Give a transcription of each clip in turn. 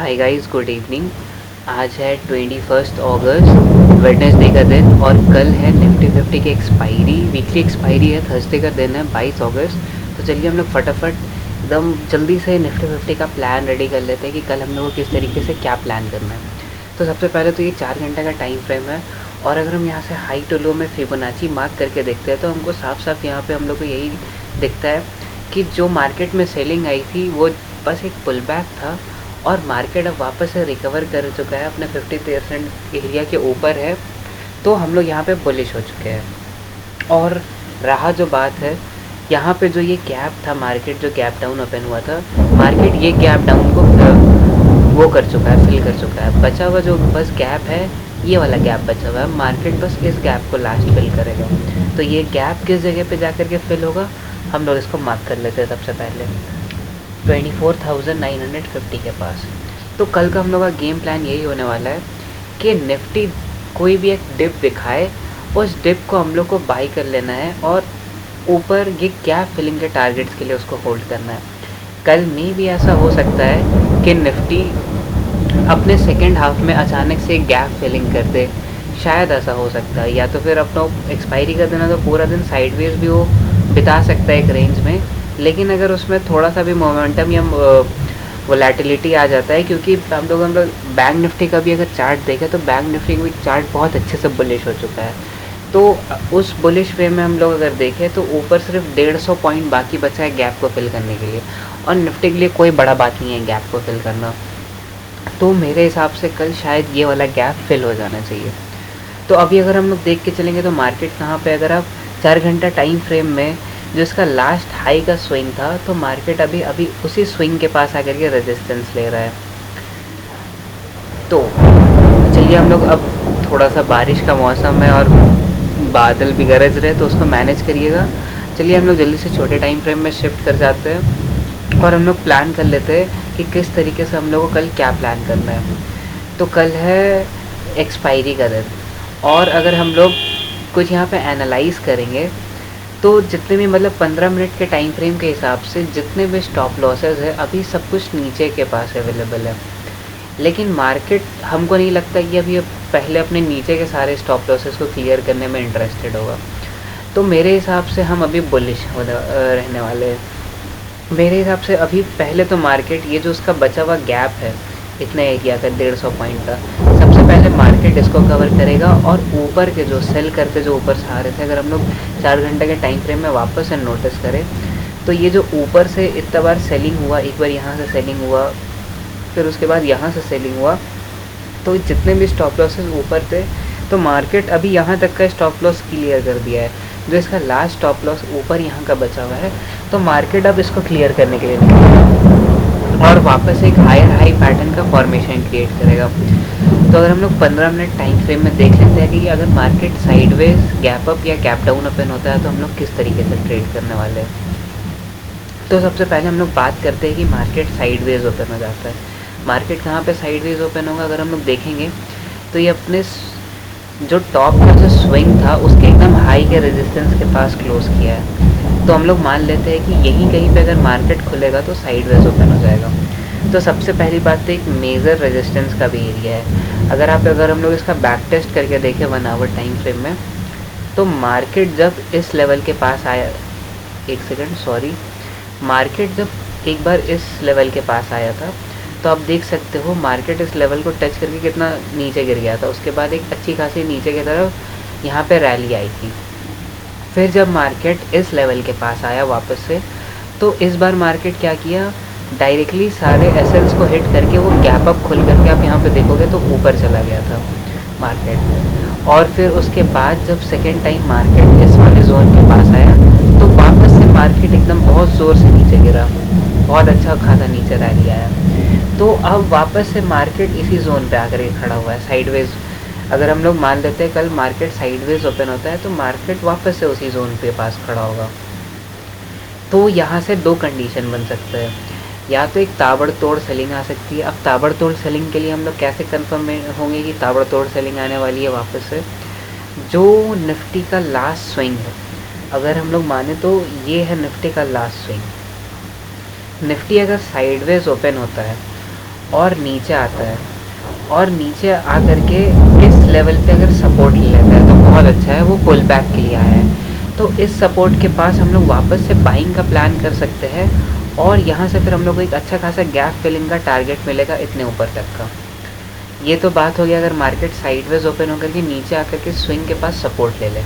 Hi guys, good evening. आज है 21 अगस्त, Wednesday का दिन और कल है निफ्टी फिफ्टी की एक्सपायरी, वीकली एक्सपायरी है। थर्सडे का दिन है 22 अगस्त। तो चलिए हम लोग फटाफट एकदम जल्दी से निफ्टी फिफ्टी का प्लान रेडी कर लेते हैं कि कल हम लोग को किस तरीके से क्या प्लान करना है। तो सबसे पहले तो ये 4 घंटे का टाइम फ्रेम है और अगर हम यहाँ से हाई टू लो में फिबोनाची मार्क करके देखते हैं तो हमको साफ साफ यहाँ पे हम लोग को यही दिखता है कि जो मार्केट में सेलिंग आई थी वो बस एक पुल बैक था और मार्केट अब वापस से रिकवर कर चुका है, अपने 50% एरिया के ऊपर है। तो हम लोग यहाँ पे बुलिश हो चुके हैं। और रहा जो बात है यहाँ पे, जो ये गैप था, मार्केट जो गैप डाउन ओपन हुआ था, मार्केट ये गैप डाउन को वो कर चुका है, फिल कर चुका है। बचा हुआ जो बस गैप है, ये वाला गैप बचा हुआ है। मार्केट बस इस गैप को लास्ट फिल करेगा। तो ये गैप किस जगह पे जा कर के फिल होगा, हम लोग इसको मार्क कर लेते हैं सबसे पहले 24,950 के पास। तो कल का हम लोग का गेम प्लान यही होने वाला है कि निफ्टी कोई भी एक डिप दिखाए, उस डिप को हम लोग को बाई कर लेना है और ऊपर ये गैप फिलिंग के टारगेट्स के लिए उसको होल्ड करना है। कल में भी ऐसा हो सकता है कि निफ्टी अपने सेकेंड हाफ में अचानक से गैप फिलिंग कर दे, शायद ऐसा हो सकता है। या तो फिर अपना एक्सपायरी का दिन है तो पूरा दिन साइडवेज भी वो बिता सकता है एक रेंज में। लेकिन अगर उसमें थोड़ा सा भी मोमेंटम या वोलेटिलिटी आ जाता है, क्योंकि हम लोग बैंक निफ्टी का भी अगर चार्ट देखें तो बैंक निफ्टी का भी चार्ट बहुत अच्छे से बुलिश हो चुका है। तो उस बुलिश वे में हम लोग अगर देखें तो ऊपर सिर्फ 150 पॉइंट बाकी बचा है गैप को फिल करने के लिए, और निफ्टी के लिए कोई बड़ा बात नहीं है गैप को फिल करना। तो मेरे हिसाब से कल शायद ये वाला गैप फिल हो जाना चाहिए। तो अभी अगर हम लोग देख के चलेंगे तो मार्केट कहाँ पे, अगर आप 4 घंटा टाइम फ्रेम में जो इसका लास्ट हाई का स्विंग था, तो मार्केट अभी अभी उसी स्विंग के पास आकर के रेजिस्टेंस ले रहा है। तो चलिए हम लोग अब, थोड़ा सा बारिश का मौसम है और बादल भी गरज रहे, तो उसको मैनेज करिएगा। चलिए हम लोग जल्दी से छोटे टाइम फ्रेम में शिफ्ट कर जाते हैं और हम लोग प्लान कर लेते हैं कि किस तरीके से हम लोग को कल क्या प्लान करना है। तो कल है एक्सपायरी का दिन, और अगर हम लोग कुछ यहाँ पे एनालाइज करेंगे तो जितने भी, मतलब 15 मिनट के टाइम फ्रेम के हिसाब से जितने भी स्टॉप लॉसेस है अभी सब कुछ नीचे के पास अवेलेबल है। लेकिन मार्केट, हमको नहीं लगता कि अभी पहले अपने नीचे के सारे स्टॉप लॉसेस को क्लियर करने में इंटरेस्टेड होगा। तो मेरे हिसाब से हम अभी बुलिश रहने वाले हैं। मेरे हिसाब से अभी पहले तो मार्केट, ये जो उसका बचा हुआ गैप है इतने एरिया का 150 पॉइंट का, सबसे पहले मार्केट इसको कवर करेगा और ऊपर के जो सेल करते जो ऊपर से आ रहे थे, अगर हम लोग 4 घंटे के टाइम फ्रेम में वापस से नोटिस करें तो ये जो ऊपर से इतना बार सेलिंग हुआ, एक बार यहाँ से सेलिंग हुआ, फिर उसके बाद यहाँ से सेलिंग हुआ, तो जितने भी स्टॉप लॉसेस ऊपर थे, तो मार्केट अभी यहाँ तक का स्टॉप लॉस क्लियर कर दिया है। जो इसका लास्ट स्टॉप लॉस ऊपर यहाँ का बचा हुआ है, तो मार्केट अब इसको क्लियर करने के लिए निकलेगा और वापस एक हायर हाई पैटर्न का फॉर्मेशन क्रिएट करेगा। तो अगर हम लोग 15 मिनट टाइम फ्रेम में देख लेते हैं कि अगर मार्केट साइडवेज गैप अप या गैप डाउन ओपन होता है तो हम लोग किस तरीके से ट्रेड करने वाले हैं। तो सबसे पहले हम लोग बात करते हैं कि मार्केट साइडवेज ओपन हो जाता है। मार्केट कहाँ पे साइडवेज ओपन होगा, अगर हम लोग देखेंगे तो ये अपने जो टॉप का जो स्विंग था उसके एकदम हाई के रेजिस्टेंस के पास क्लोज किया है। तो हम लोग मान लेते हैं कि यहीं कहीं पे अगर मार्केट खुलेगा तो साइडवेज ओपन हो जाएगा। तो सबसे पहली बात तो एक मेजर रेजिस्टेंस का भी एरिया है। अगर हम लोग इसका बैक टेस्ट करके देखें 1 आवर टाइम फ्रेम में, तो मार्केट जब इस लेवल के पास आया, एक सेकंड सॉरी, मार्केट जब एक बार इस लेवल के पास आया था तो आप देख सकते हो मार्केट इस लेवल को टच करके कितना नीचे गिर गया था। उसके बाद एक अच्छी खासी नीचे की तरफ यहाँ पे रैली आई थी। फिर जब मार्केट इस लेवल के पास आया वापस से, तो इस बार मार्केट क्या किया, डायरेक्टली सारे एसएल्स को हिट करके वो गैप अप खुल करके आप यहाँ पे देखोगे तो ऊपर चला गया था मार्केट। और फिर उसके बाद जब सेकेंड टाइम मार्केट इस वाले जोन के पास आया तो वापस से मार्केट एकदम बहुत ज़ोर से नीचे गिरा, बहुत अच्छा खासा नीचे रैली आया। तो अब वापस से मार्केट इसी जोन पे आकर के खड़ा हुआ है साइडवेज। अगर हम लोग मान लेते हैं कल मार्केट साइडवेज ओपन होता है तो मार्केट वापस से उसी जोन पे पास खड़ा होगा। तो यहाँ से दो कंडीशन बन सकते हैं, या तो एक ताबड़तोड़ सेलिंग आ सकती है। अब ताबड़तोड़ सेलिंग के लिए हम लोग कैसे कंफर्म होंगे कि ताबड़तोड़ सेलिंग आने वाली है वापस से, जो निफ्टी का लास्ट स्विंग है, अगर हम लोग माने तो ये है निफ्टी का लास्ट स्विंग। निफ्टी अगर साइडवेज ओपन होता है और नीचे आता है, और नीचे आ करके इस लेवल पे अगर सपोर्ट ले लेता है तो बहुत अच्छा है, वो पुल बैक के लिए आया है। तो इस सपोर्ट के पास हम लोग वापस से बाइंग का प्लान कर सकते हैं, और यहाँ से फिर हम लोग को एक अच्छा खासा गैप फिलिंग का टारगेट मिलेगा इतने ऊपर तक का। ये तो बात हो गया अगर मार्केट साइडवेज ओपन होकर के नीचे आकर के स्विंग के पास सपोर्ट ले ले।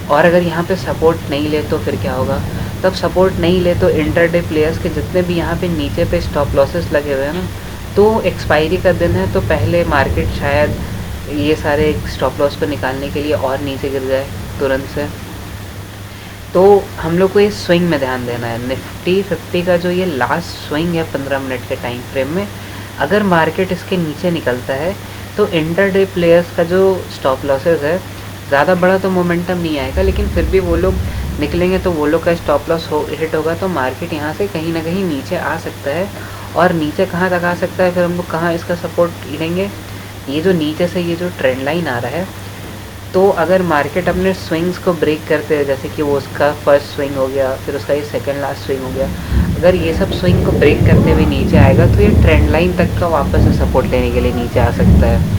और अगर यहाँ पे सपोर्ट नहीं ले तो फिर क्या होगा? तब सपोर्ट नहीं ले तो इंटरडे प्लेयर्स के जितने भी यहाँ पे नीचे पे स्टॉप लॉसेस लगे हुए हैं ना, तो एक्सपायरी का दिन है, तो पहले मार्केट शायद ये सारे स्टॉप लॉस को निकालने के लिए और नीचे गिर जाए तुरंत से। तो हम लोग को ये स्विंग में ध्यान देना है। निफ्टी 50 का जो ये लास्ट स्विंग है 15 मिनट के टाइम फ्रेम में, अगर मार्केट इसके नीचे निकलता है तो इंटरडे प्लेयर्स का जो स्टॉप लॉसेस है, ज़्यादा बड़ा तो मोमेंटम नहीं आएगा, लेकिन फिर भी वो लोग निकलेंगे तो वो लोग का स्टॉप लॉस हिट होगा, तो मार्केट यहाँ से कहीं ना कहीं नीचे आ सकता है। और नीचे कहाँ तक आ सकता है, फिर हम लोग कहाँ इसका सपोर्ट लेंगे? ये जो नीचे से ये जो ट्रेंड लाइन आ रहा है, तो अगर मार्केट अपने स्विंग्स को ब्रेक करते हैं, जैसे कि वो उसका फर्स्ट स्विंग हो गया, फिर उसका ये सेकंड लास्ट स्विंग हो गया, अगर ये सब स्विंग को ब्रेक करते हुए नीचे आएगा तो ये ट्रेंड लाइन तक का वापस से सपोर्ट लेने के लिए नीचे आ सकता है।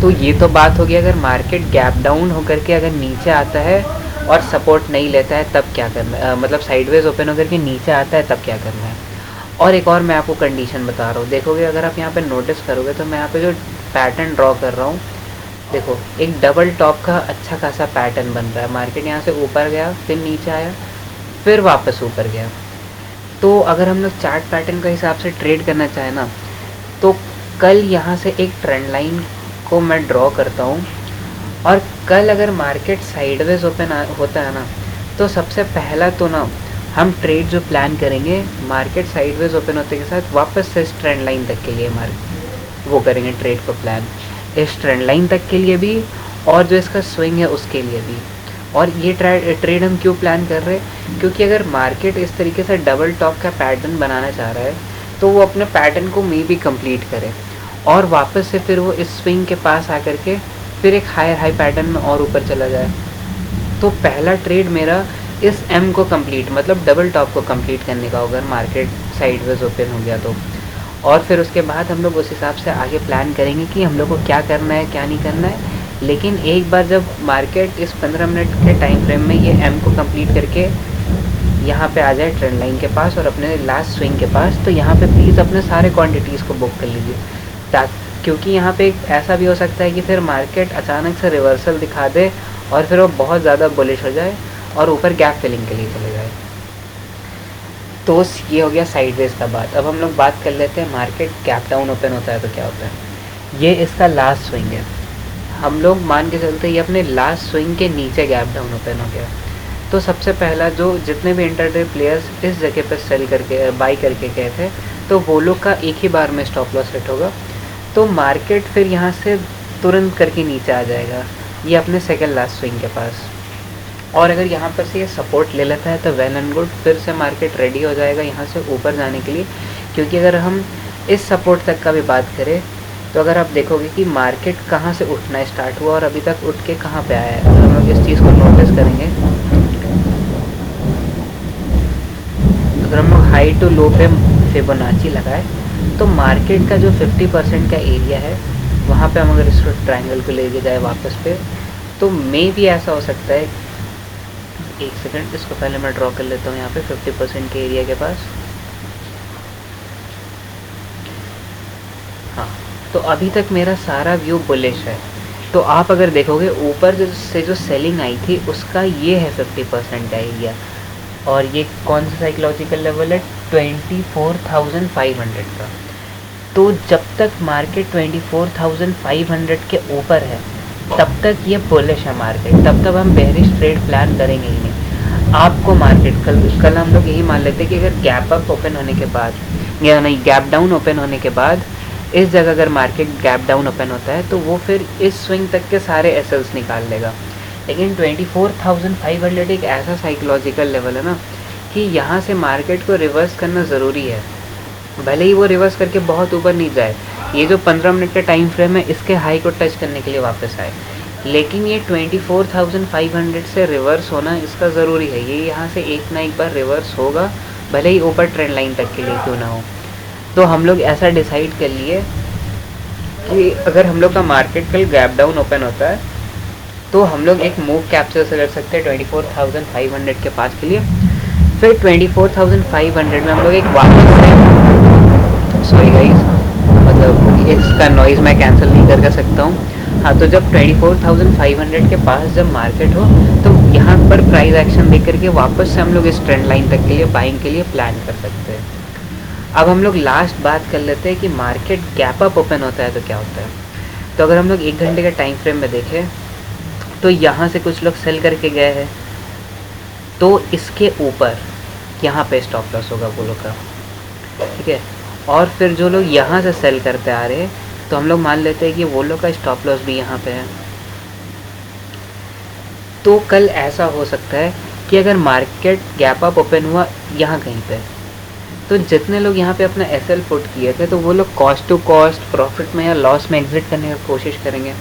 तो ये तो बात होगी अगर मार्केट गैप डाउन होकर के अगर नीचे आता है और सपोर्ट नहीं लेता है तब क्या करना है, मतलब साइडवेज ओपन होकर के नीचे आता है तब क्या करना है। और एक और मैं आपको कंडीशन बता रहा हूँ, देखोगे अगर आप यहाँ पे नोटिस करोगे तो मैं यहाँ पे जो पैटर्न ड्रॉ कर रहा हूँ, देखो एक डबल टॉप का अच्छा खासा पैटर्न बन रहा है। मार्केट यहाँ से ऊपर गया, फिर नीचे आया, फिर वापस ऊपर गया। तो अगर हम लोग चार्ट पैटर्न के हिसाब से ट्रेड करना चाहें ना, तो कल यहाँ से एक ट्रेंड लाइन को मैं ड्रॉ करता हूँ, और कल अगर मार्केट साइडवेज ओपन होता है ना, तो सबसे पहला तो ना हम ट्रेड जो प्लान करेंगे मार्केट साइडवेज ओपन होते के साथ वापस से इस ट्रेंड लाइन तक के लिए वो करेंगे ट्रेड को प्लान, इस ट्रेंड लाइन तक के लिए भी और जो इसका स्विंग है उसके लिए भी। और ये ट्रेड हम क्यों प्लान कर रहे हैं? क्योंकि अगर मार्केट इस तरीके से डबल टॉप का पैटर्न बनाना चाह रहा है तो वो अपने पैटर्न को मे भी कंप्लीट करे, और वापस से फिर वो इस स्विंग के पास आकर के फिर एक हायर हाई पैटर्न में और ऊपर चला जाए। तो पहला ट्रेड मेरा इस एम को कंप्लीट, मतलब डबल टॉप को कंप्लीट करने का अगर मार्केट साइडवेज ओपन हो गया तो। और फिर उसके बाद हम लोग उस हिसाब से आगे प्लान करेंगे कि हम लोग को क्या करना है क्या नहीं करना है। लेकिन एक बार जब मार्केट इस 15 मिनट के टाइम फ्रेम में ये एम को कंप्लीट करके यहाँ पे आ जाए ट्रेंड लाइन के पास और अपने लास्ट स्विंग के पास, तो यहाँ पे प्लीज़ अपने सारे क्वांटिटीज़ को बुक कर लीजिए, क्योंकि यहाँ पे ऐसा भी हो सकता है कि फिर मार्केट अचानक से रिवर्सल दिखा दे और फिर वो बहुत ज़्यादा बुलिश हो जाए और ऊपर गैप फिलिंग के लिए चले जाए। तो ये हो गया साइडवेज का बात। अब हम लोग बात कर लेते हैं मार्केट गैप डाउन ओपन होता है तो क्या होता है। ये इसका लास्ट स्विंग है, हम लोग मान के चलते ये अपने लास्ट स्विंग के नीचे गैप डाउन ओपन हो गया। तो सबसे पहला जो जितने भी इंटरडे प्लेयर्स इस जगह पर सेल करके बाई करके गए थे, तो वो लोग का एक ही बार में स्टॉप लॉस हिट होगा। तो मार्केट फिर यहाँ से तुरंत करके नीचे आ जाएगा ये अपने सेकंड लास्ट स्विंग के पास, और अगर यहाँ पर से ये सपोर्ट ले लेता है तो वेल एंड गुड, फिर से मार्केट रेडी हो जाएगा यहाँ से ऊपर जाने के लिए। क्योंकि अगर हम इस सपोर्ट तक का भी बात करें तो अगर आप देखोगे कि मार्केट कहाँ से उठना स्टार्ट हुआ और अभी तक उठ के कहाँ पे आया है, अगर हम लोग इस चीज़ को नोटिस करेंगे, अगर हम लोग हाई टू लो पे फिबोनाची लगाए तो मार्केट का जो 50% का एरिया है वहाँ पे हम अगर इस ट्रायंगल को लेके जाए वापस पे, तो मे भी ऐसा हो सकता है। एक सेकंड, इसको पहले मैं ड्रॉ कर लेता हूँ यहाँ पे 50% के एरिया के पास। हाँ, तो अभी तक मेरा सारा व्यू बुलिश है। तो आप अगर देखोगे ऊपर से जो सेलिंग आई थी उसका ये है 50% का एरिया, और ये कौन सा साइकोलॉजिकल लेवल है 24,500 का। तो जब तक मार्केट 24,500 के ऊपर है तब तक ये बुलिश है मार्केट, तब तक हम बेरिश ट्रेड प्लान करेंगे ही नहीं। आपको मार्केट कल हम लोग यही मान लेते हैं कि अगर गैप अप ओपन होने के बाद या नहीं गैप डाउन ओपन होने के बाद इस जगह अगर मार्केट गैप डाउन ओपन होता है तो वो फिर इस स्विंग तक के सारे एसएल्स निकाल लेगा। लेकिन 24,500 एक ऐसा साइकोलॉजिकल लेवल है ना कि यहाँ से मार्केट को रिवर्स करना ज़रूरी है। भले ही वो रिवर्स करके बहुत ऊपर नहीं जाए, ये जो 15 मिनट का टाइम फ्रेम है इसके हाई को टच करने के लिए वापस आए, लेकिन ये 24,500 से रिवर्स होना इसका ज़रूरी है। ये यहाँ से एक ना एक बार रिवर्स होगा, भले ही ऊपर ट्रेंड लाइन तक के लिए क्यों ना हो। तो हम लोग ऐसा डिसाइड कर लिए कि अगर हम लोग का मार्केट कल गैप डाउन ओपन होता है तो हम लोग एक मूव कैप्चर से कर सकते हैं 24,500 के पास के लिए। फिर 24,500 में हम लोग एक वापस से, सॉरी गाइस, मतलब इसका नॉइज़ मैं कैंसिल नहीं कर सकता हूँ। हाँ, तो जब 24,500 के पास जब मार्केट हो तो यहाँ पर प्राइस एक्शन देख करके वापस से हम लोग इस ट्रेंड लाइन तक के लिए बाइंग के लिए प्लान कर सकते हैं। अब हम लोग लास्ट बात कर लेते हैं कि मार्केट गैप अप ओपन होता है तो क्या होता है। तो अगर हम लोग 1 घंटे के टाइम फ्रेम में देखें तो यहाँ से कुछ लोग सेल करके गए हैं, तो इसके ऊपर यहाँ पे स्टॉप लॉस होगा वो लोग का, ठीक है। और फिर जो लोग यहाँ से सेल करते आ रहे हैं तो हम लोग मान लेते हैं कि वो लोग का स्टॉप लॉस भी यहाँ पे है। तो कल ऐसा हो सकता है कि अगर मार्केट गैप अप ओपन हुआ यहाँ कहीं पे, तो जितने लोग यहाँ पे अपना एसएल पुट किए थे तो वो लोग कॉस्ट टू कॉस्ट प्रॉफिट में या लॉस में एग्जिट करने की कोशिश करेंगे।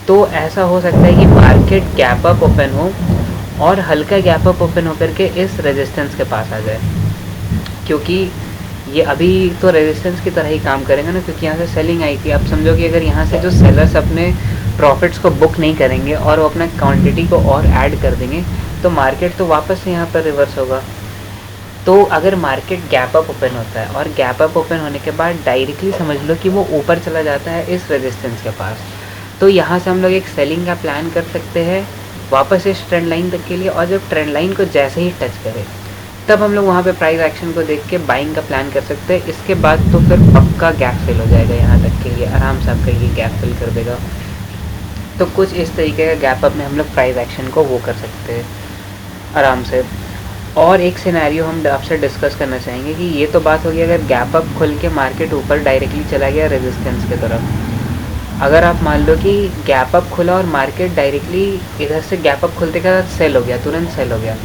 तो ऐसा हो सकता है कि मार्केट गैप अप ओपन हो और हल्का गैप अप ओपन होकर के इस रेजिस्टेंस के पास आ जाए, क्योंकि ये अभी तो रेजिस्टेंस की तरह ही काम करेंगे ना, क्योंकि यहाँ से सेलिंग आई थी। आप समझो कि अगर यहाँ से जो सेलर्स अपने प्रॉफिट्स को बुक नहीं करेंगे और वो अपना क्वांटिटी को और ऐड कर देंगे तो मार्केट तो वापस से यहाँ पर रिवर्स होगा। तो अगर मार्केट गैप अप ओपन होता है और गैप अप ओपन होने के बाद डायरेक्टली समझ लो कि वो ऊपर चला जाता है इस रेजिस्टेंस के पास, तो यहाँ से हम लोग एक सेलिंग का प्लान कर सकते हैं वापस इस ट्रेंड लाइन तक के लिए। और जब ट्रेंड लाइन को जैसे ही टच करे तब हम लोग वहाँ पे प्राइस एक्शन को देख के बाइंग का प्लान कर सकते हैं। इसके बाद तो फिर पक्का गैप फिल हो जाएगा, यहाँ तक के लिए आराम से आपका ये गैप फिल कर देगा। तो कुछ इस तरीके का गैप अप में हम लोग प्राइस एक्शन को वो कर सकते हैं आराम से। और एक सिनेरियो हम आपसे डिस्कस करना चाहेंगे कि ये तो बात होगी अगर गैप अप खुल के मार्केट ऊपर डायरेक्टली चला गया रेजिस्टेंस की तरफ। अगर आप मान लो कि गैप अप खुला और मार्केट डायरेक्टली इधर से गैप अप खुलते का सेल हो गया, तुरंत सेल हो गया,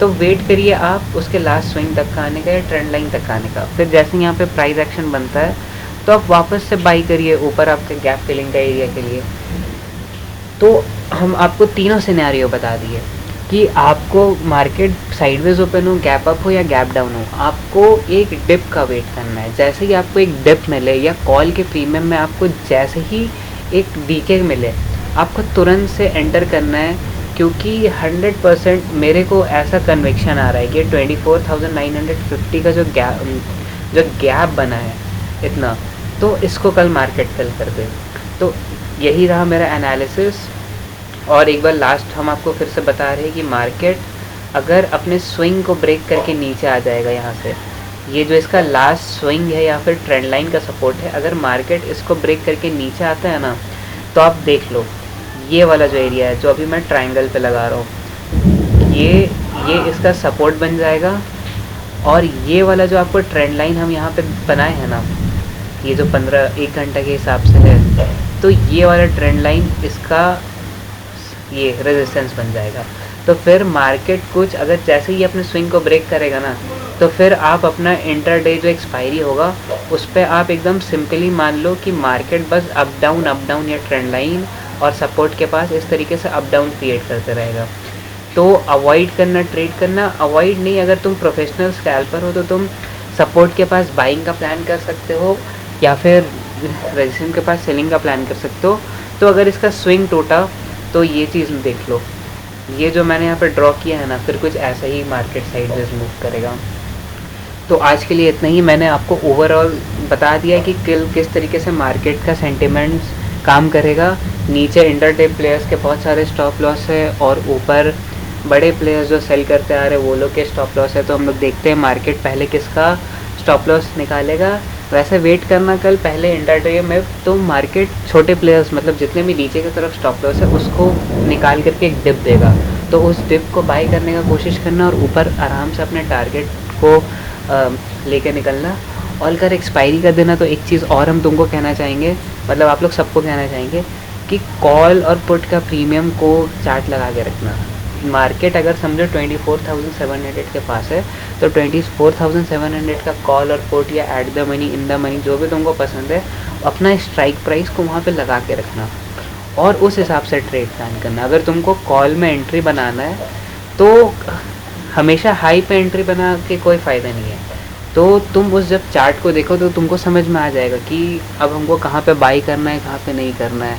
तो वेट करिए आप उसके लास्ट स्विंग तक का आने का या ट्रेंड लाइन तक का आने का। फिर जैसे यहाँ पे प्राइस एक्शन बनता है तो आप वापस से बाई करिए ऊपर आपके गैप फिलिंग का एरिया के लिए। तो हम आपको तीनों सिनेरियो बता दिए कि आपको मार्केट साइडवेज ओपन हो, गैप अप हो या गैप डाउन हो, आपको एक डिप का वेट करना है। जैसे ही आपको एक डिप मिले या कॉल के प्रीमियम में आपको जैसे ही एक डीके मिले आपको तुरंत से एंटर करना है, क्योंकि 100% मेरे को ऐसा कन्विक्शन आ रहा है कि 24,950 का जो गैप बना है इतना, तो इसको कल मार्केट फिल कर दे। तो यही रहा मेरा एनालिसिस। और एक बार लास्ट हम आपको फिर से बता रहे हैं कि मार्केट अगर अपने स्विंग को ब्रेक करके नीचे आ जाएगा, यहाँ से ये जो इसका लास्ट स्विंग है या फिर ट्रेंड लाइन का सपोर्ट है, अगर मार्केट इसको ब्रेक करके नीचे आता है ना, तो आप देख लो ये वाला जो एरिया है जो अभी मैं ट्रायंगल पे लगा रहा हूँ, ये इसका सपोर्ट बन जाएगा। और ये वाला जो आपको ट्रेंड लाइन हम यहाँ पे बनाए हैं ना, ये जो 1 घंटा के हिसाब से है, तो ये वाला ट्रेंड लाइन इसका ये रेजिस्टेंस बन जाएगा। तो फिर मार्केट कुछ अगर जैसे ही अपने स्विंग को ब्रेक करेगा ना, तो फिर आप अपना इंटरडे जो एक्सपायरी होगा उस पर आप एकदम सिंपली मान लो कि मार्केट बस अप डाउन या ट्रेंड लाइन और सपोर्ट के पास इस तरीके से अप डाउन क्रिएट करते रहेगा। तो अवॉइड करना, ट्रेड करना अवॉइड नहीं। अगर तुम प्रोफेशनल स्कैल्पर हो तो तुम सपोर्ट के पास बाइंग का प्लान कर सकते हो या फिर रेजिस्टेंस के पास सेलिंग का प्लान कर सकते हो। तो अगर इसका स्विंग टूटा तो ये चीज़ देख लो, ये जो मैंने यहाँ पर ड्रॉ किया है ना, फिर कुछ ऐसा ही मार्केट साइडवेज मूव करेगा। तो आज के लिए इतना ही। मैंने आपको ओवरऑल बता दिया कि किस तरीके से मार्केट का सेंटिमेंट्स काम करेगा। नीचे इंटरडे प्लेयर्स के बहुत सारे स्टॉप लॉस है और ऊपर बड़े प्लेयर्स जो सेल करते आ रहे हैं वो लोग के स्टॉप लॉस है। तो हम लोग देखते हैं मार्केट पहले किसका स्टॉप लॉस निकालेगा। वैसे वेट करना कल पहले इंटरडे में, तो मार्केट छोटे प्लेयर्स मतलब जितने भी नीचे की तरफ स्टॉप लॉस है उसको निकाल करके एक डिप देगा, तो उस डिप को बाई करने का कोशिश करना और ऊपर आराम से अपने टारगेट को लेके निकलना। और अगर एक्सपायरी कर देना तो एक चीज़ और हम तुमको कहना चाहेंगे, मतलब आप लोग सबको कहना चाहेंगे कि कॉल और पुट का प्रीमियम को चार्ट लगा के रखना। मार्केट अगर समझो 24,700 के पास है तो 24,700 का कॉल और पुट या at the money, in the money, जो भी तुमको पसंद है, अपना स्ट्राइक प्राइस को वहाँ पे लगा के रखना और उस हिसाब से ट्रेड प्लान करना। अगर तुमको कॉल में एंट्री बनाना है तो हमेशा हाई पे एंट्री बना के कोई फ़ायदा नहीं है। तो तुम उस जब चार्ट को देखो तो तुमको समझ में आ जाएगा कि अब हमको कहाँ पे बाई करना है, कहाँ पे नहीं करना है।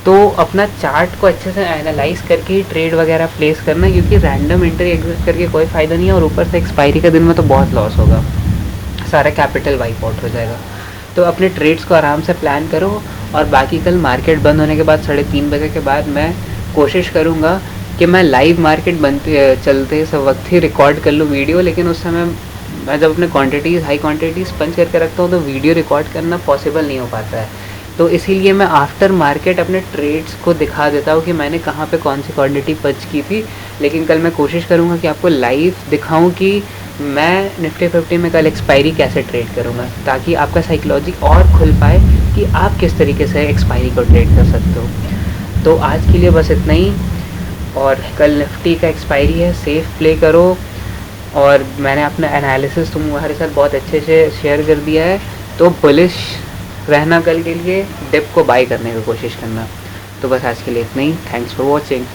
तो अपना चार्ट को अच्छे से एनालाइज करके ही ट्रेड वगैरह प्लेस करना है, क्योंकि रैंडम एंट्री एग्जिट करके कोई फ़ायदा नहीं है, और ऊपर से एक्सपायरी के दिन में तो बहुत लॉस होगा, सारा कैपिटल वाइप आउट हो जाएगा। तो अपने ट्रेड्स को आराम से प्लान करो, और बाकी कल मार्केट बंद होने के बाद 3:30 बजे के बाद मैं कोशिश करूँगा कि मैं लाइव मार्केट बनते चलते सब वक्त ही रिकॉर्ड कर लूँ वीडियो। लेकिन उस समय मैं जब अपने क्वांटिटीज़ हाई क्वांटिटीज़ पंच करके रखता हूँ तो वीडियो रिकॉर्ड करना पॉसिबल नहीं हो पाता है। तो इसीलिए मैं आफ्टर मार्केट अपने ट्रेड्स को दिखा देता हूँ कि मैंने कहाँ पे कौन सी क्वांटिटी पंच की थी। लेकिन कल मैं कोशिश करूँगा कि आपको लाइव दिखाऊँ कि मैं निफ्टी 50 में कल एक्सपायरी कैसे ट्रेड करूँगा, ताकि आपका साइकोलॉजी और खुल पाए कि आप किस तरीके से एक्सपायरी को ट्रेड कर सकते हो। तो आज के लिए बस इतना ही, और कल निफ्टी का एक्सपायरी है, सेफ प्ले करो। और मैंने अपना एनालिसिस तुम्हारे साथ बहुत अच्छे से शेयर कर दिया है, तो बुलिश रहना कल के लिए, डिप को बाय करने की कोशिश करना। तो बस आज के लिए इतना ही। Thanks for watching.